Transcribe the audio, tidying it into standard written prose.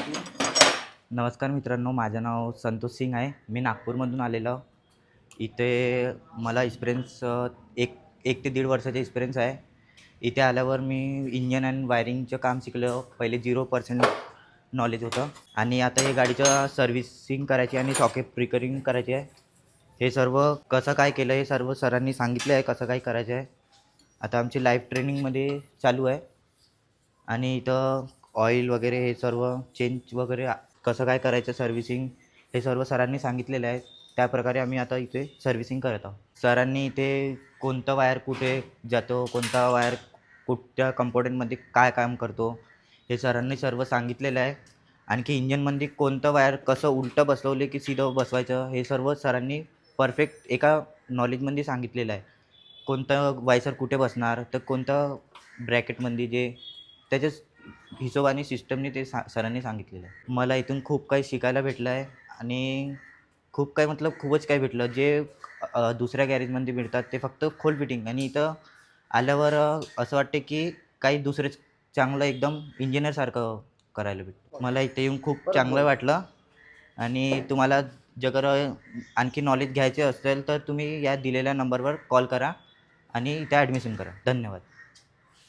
नमस्कार मित्रांनो, माझं नाव संतोष सिंग आहे. मी नागपूरमधून आलेलो. इथे मला एक्सपिरियन्स एक 1 ते 1.5 वर्षाचा एक्सपिरियन्स आहे. इथे आल्यावर मी इंजिन अँड वायरिंगचं काम शिकलो. पहिले 0% नॉलेज होतं आणि आता हे गाडीचं सर्व्हिसिंग करायची आणि सॉकेट रिपेअरिंग करायची आहे. हे सर्व कसं काय केलं हे सर्व सरांनी सांगितलं आहे, कसं काय करायचं आहे. आता आमची लाईव्ह ट्रेनिंगमध्ये चालू आहे आणि इथं ऑइल वगैरे हे सर्व चेंज वगैरे कसं काय करायचं सर्व्हिसिंग हे सर्व सरांनी सांगितलेलं आहे. त्याप्रकारे आम्ही आता इथे सर्व्हिसिंग करत आहोत. सरांनी इथे कोणतं वायर कुठे जातो, कोणता वायर कुठच्या कंपोनंटमध्ये काय काम करतो, हे सरांनी सर्व सांगितलेलं आहे. आणखी इंजिनमध्ये कोणतं वायर कसं उलटं बसवले की सीधं बसवायचं हे सर्व सरांनी परफेक्ट एका नॉलेजमध्ये सांगितलेलं आहे. कोणतं वायसर कुठे बसणार, तर कोणतं ब्रॅकेटमध्ये जे त्याच्याच हिशोबाने सिस्टमने ते सरांनी सांगितलेलं आहे. मला इथून खूप काही शिकायला भेटलं आहे आणि खूप काही मतलब खूपच काही भेटलं. जे दुसऱ्या गॅरेजमध्ये मिळतात ते फक्त खोल फिटिंग आणि इथं आल्यावर असं वाटते की काही दुसरेच चांगलं एकदम इंजिनिअरसारखं करायला भेटतं. मला इथे येऊन खूप चांगलं वाटलं आणि तुम्हाला जर आणखी नॉलेज घ्यायचे असेल तर तुम्ही या दिलेल्या नंबरवर कॉल करा आणि इथे ॲडमिशन करा. धन्यवाद.